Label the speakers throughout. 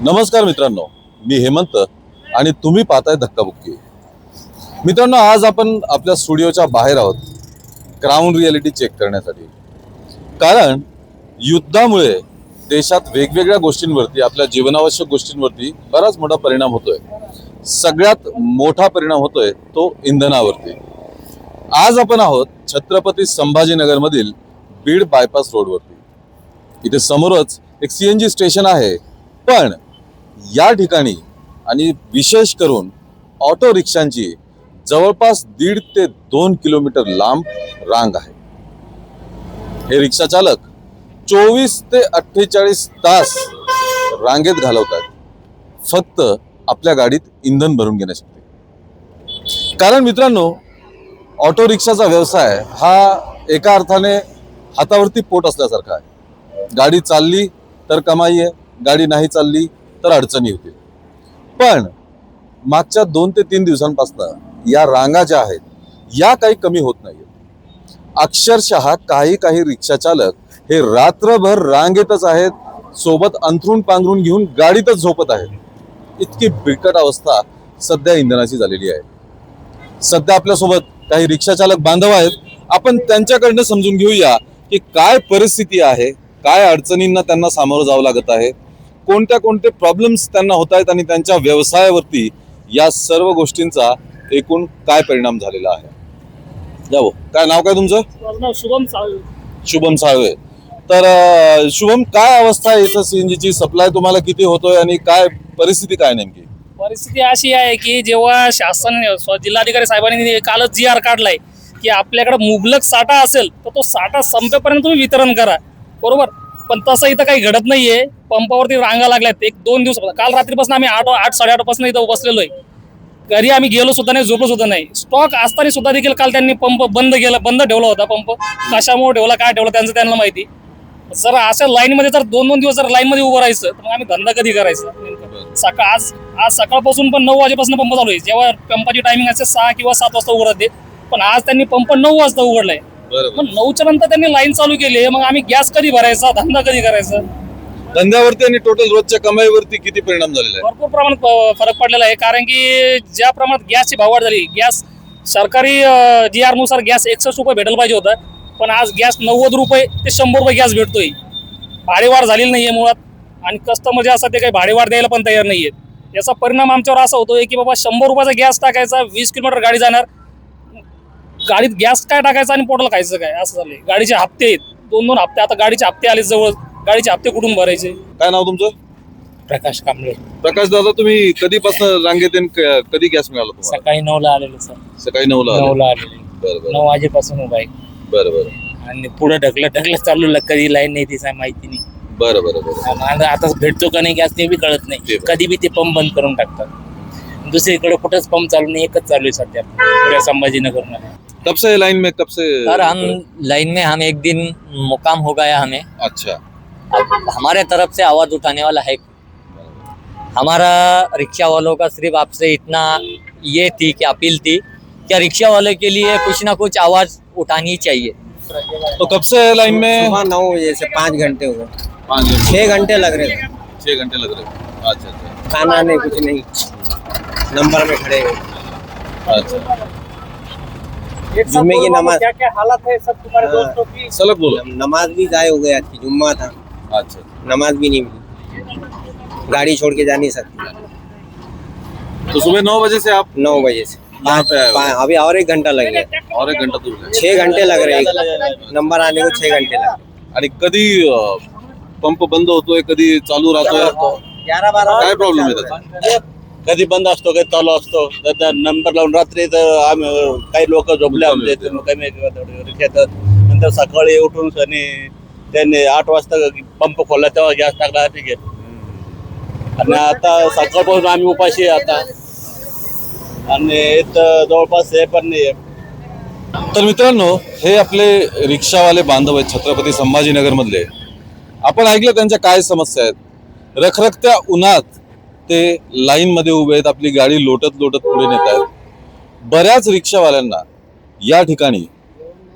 Speaker 1: नमस्कार मित्रांनो, मी हेमंत आणि तुम्ही पाहताय धक्काबुक्की। मित्रांनो, आज आपण आपल्या स्टुडिओच्या बाहेर आहोत ग्राउंड रियालिटी चेक करण्यासाठी। कारण युद्धामुळे देशात वेगवेगळ्या गोष्टींवरती, आपल्या जीवनावश्यक गोष्टींवरती बराच मोठा परिणाम होतोय। सगळ्यात मोठा परिणाम होतोय तो इंधनावरती। आज आपण आहोत छत्रपती संभाजीनगर मधील बीड बायपास रोडवरती। इथे समोरच एक सीएनजी स्टेशन आहे, पण या ठिकाणी आणि विशेष करून ऑटो रिक्षांची जवळपास 1.5 ते 2 किलोमीटर लांब रांग आहे। हे रिक्षा चालक 24 ते 48 तास रांगेत घालवतात, फक्त आपल्या गाडीत इंधन भरून घेण्यासाठी। कारण मित्रांनो, ऑटो रिक्षाचा व्यवसाय हा एका अर्थाने हातावरती पोट असल्यासारखा आहे। गाडी चालली तर कमाई आहे, गाडी नाही चालली तर अडचणी होतील। पण मागच्या 2 ते 3 दिवसांपासून या रांगा ज्या आहेत या काही कमी होत नाहीत। अक्षरशः काही रिक्षा चालक हे रात्रभर रांगेतच आहेत, सोबत अंथरूण पांघरून घेऊन गाडीतच झोपत आहेत। इतकी बिकट अवस्था सध्या इंधनाची झालेली आहे। सध्या आपल्यासोबत काही रिक्षा चालक बांधव आहेत, आपण त्यांच्याकडनं समजून घेऊया की काय परिस्थिती आहे, काय अडचणींना त्यांना सामोरं जावं लागत आहे, कोणते प्रॉब्लेम्स त्यांना होत आहेत आणि त्यांच्या व्यवसायावरती या सर्व गोष्टींचा एकूण काय परिणाम झालेला आहे। जाओ, काय नाव काय तुमचं?
Speaker 2: शुभम साळवे।
Speaker 1: शुभम साळवे। तर शुभम, काय अवस्था आहे इथं? सीएनजीची सप्लाय तुम्हाला किती होतोय आणि काय परिस्थिती काय नेमकी?
Speaker 2: परिस्थिती अशी आहे की जेव्हा शासन जिल्हाधिकारी साहेबांनी कालच GR काढलाय की आपल्याकडे मुबलक साठा असेल तर तो साठा संपेपर्यंत तुम्ही वितरण करा, बरोबर। पण तसं इथं काही घडत नाहीये। पंपावरती रांगा लागल्यात 1-2 दिवस। काल रात्रीपासून आम्ही 8-8:30 पासून इथं बसलेलो आहे। घरी आम्ही गेलो सुद्धा नाही, झोपलो सुद्धा नाही। स्टॉक असताना सुद्धा देखील काल त्यांनी पंप बंद ठेवला होता। पंप कशामुळे ठेवला, काय ठेवला, त्यांना माहिती। जर अशा लाईन मध्ये जर 2-2 दिवस जर लाईन मध्ये उभं राहायचं तर मग आम्ही धंदा कधी करायचा? आज सकाळपासून पण 9 वाजेपासून पंप चालू आहे। जेव्हा पंपाची टायमिंग असते 6 किंवा 7 वाजता उघडते, पण आज त्यांनी पंप 9 वाजता उघडलाय। पण 9च्या नंतर त्यांनी लाईन चालू केली, मग आम्ही गॅस कधी भरायचा, धंदा कधी करायचा?
Speaker 1: धंद्यावरती आणि टोटल रोजच्या कमाईवरती किती परिणाम झालेला आहे?
Speaker 2: भरपूर प्रमाणात फरक पडलेला आहे। कारण की ज्या प्रमाणात गॅसची भाववाढ झाली, गॅस सरकारी GR नुसार गॅस 61 रुपये भेटायला पाहिजे होता, पण आज गॅस 90 रुपये ते 100 रुपये गॅस भेटतोय। भाडेवाढ झालेली नाहीये मुळात, आणि कस्टमर जे असतात ते काही भाडेवाढ द्यायला पण तयार नाहीयेत। याचा परिणाम आमच्यावर असा होतोय की बाबा 100 रुपयाचा गॅस टाकायचा, 20 किलोमीटर गाडी जाणार, गाडीत गॅस काय टाकायचा आणि पोटाला खायचं काय, असं झालंय। गाडीचे हप्ते आहेत, 2-2 हप्ते, आता गाडीचे हप्ते आले जवळ, गाडीचे हप्ते कुठून भरायचे?
Speaker 1: काय नाव तुमचं?
Speaker 3: प्रकाश कांबळे।
Speaker 1: प्रकाश दादा, तुम्ही कधीपासून रांगेत कधी गॅस मिळाला तुम्हाला?
Speaker 3: सकाळी 9ला आलेलो सर।
Speaker 1: सकाळी 9ला
Speaker 3: आलेलो।
Speaker 1: बरं
Speaker 3: 9 वाजेपासून उभा आहे।
Speaker 1: बरं
Speaker 3: आणि पुढे ढकलत चालू, कधी लाईन नाही तिचा माहिती नाही।
Speaker 1: बरं
Speaker 3: आणि आता भेटतो का नाही गॅस ते बी कळत नाही। कधी बी ते पंप बंद करून टाकतात। दुसरीकडे कुठंच पंप चालू नाही, एकच चालू आहे सध्या पुऱ्या संभाजीनगर मध्ये।
Speaker 1: कब से लाइन में, कब से?
Speaker 4: सर हम लाइन में, हम एक दिन मुकाम हो गया हमें।
Speaker 1: अच्छा।
Speaker 4: अब हमारे तरफ से आवाज उठाने वाला है। हमारा रिक्शा वालों का सिर्फ आपसे इतना ये थी कि अपील थी कि रिक्शा वाले के लिए कुछ ना कुछ आवाज उठानी चाहिए।
Speaker 1: तो कब से लाइन में?
Speaker 5: सुबह 9 बजे से 5 घंटे हुए।
Speaker 1: 6
Speaker 5: घंटे लग रहे थे।
Speaker 1: 6 घंटे लग रहे। अच्छा।
Speaker 5: खाना नहीं, कुछ नहीं, नंबर में खड़े हुए।
Speaker 1: अच्छा।
Speaker 5: जुम्मे की नमाज,
Speaker 2: क्या हालत है सब तुम्हारे दोस्तों की?
Speaker 1: सलग बोलो।
Speaker 5: नमाज भी जाए हो गया थी, जुम्मा था,
Speaker 1: अच्छा।
Speaker 5: नमाज भी नहीं मिली, गाड़ी छोड़ के जा नहीं सकती।
Speaker 1: तो सुबह 9 बजे से आप
Speaker 5: 9 बजे से
Speaker 1: यहाँ पे आए हो?
Speaker 5: अभी और 1 घंटा लग गया।
Speaker 1: और 1 घंटा दूर है।
Speaker 5: 6 घंटे लग रहे हैं, नंबर आने को 6 घंटे लग रहे।
Speaker 1: आणि कधी पंप बंद होतोय, कधी चालू राहतोय,
Speaker 5: 11-12
Speaker 1: काय प्रॉब्लेम आहे त्याचा?
Speaker 6: कधी बंद असतो, कधी चालू असतो। तर नंबर लावून रात्री तर आम्ही काही लोक झोपले आमचे कमी रिक्षात। नंतर सकाळी उठून त्यांनी 8 वाजता पंप खोलला, तेव्हा गॅस टाकला, ठीक आहे। आणि आता सकाळपासून आम्ही उपाशी आहे आता, आणि इथं जवळपास हे पण नाही आहे।
Speaker 1: तर मित्रांनो, हे आपले रिक्षावाले बांधव आहेत छत्रपती संभाजीनगर मधले। आपण ऐकलं त्यांच्या काय समस्या आहेत। रखरखत्या उन्हात ते लाईन मध्ये उभे आहेत, आपली गाडी लोटत पुढे नेत आहेत। बऱ्याच रिक्षावाल्यांना या ठिकाणी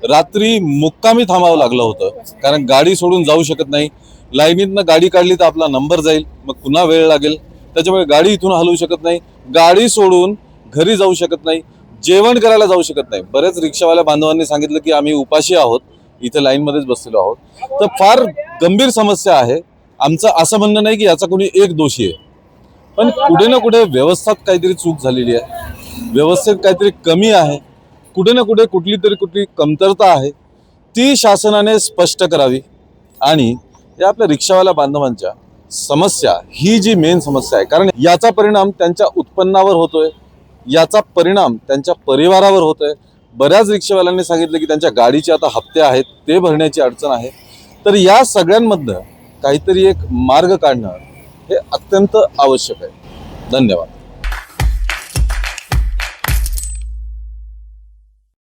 Speaker 1: रात्री मुक्कामी थांबावं लागलं होतं, कारण गाडी सोडून जाऊ शकत नाही. लाईनीतनं गाडी काढली तर आपला नंबर जाईल, मग पुन्हा वेळ लागेल. त्याच्यामुळे गाडी इथून हलवू शकत नाही, गाडी सोडून घरी जाऊ शकत नाही, जेवण करायला जाऊ शकत नाही. बरेच रिक्षावाल्या बांधवांनी सांगितलं की आम्ही उपाशी आहोत, इथे लाईनमध्येच बसलेलो आहोत. तर फार गंभीर समस्या आहे. आमचं असं म्हणणं नाही की याचा कोणी एक दोषी आहे, पण कुठे ना कुठे व्यवस्थेत काहीतरी चूक झालेली आहे, व्यवस्थेत काहीतरी कमी आहे, कुठे ना कुठे कुठली कमतरता आहे. ती शासनाने स्पष्ट करावी. आणि या आपल्या रिक्षावाल्या बांधवांच्या समस्या ही जी मेन समस्या आहे, कारण याचा परिणाम त्यांच्या उत्पन्नावर होतोय, याचा परिणाम त्यांच्या परिवारावर होतोय. बऱ्याच रिक्षावाल्यांनी सांगितलं की त्यांच्या गाडीचे आता हप्ते आहेत ते भरण्याची अडचण आहे. तर या सगळ्यांमधनं काहीतरी एक मार्ग काढणं हे अत्यंत आवश्यक आहे. धन्यवाद.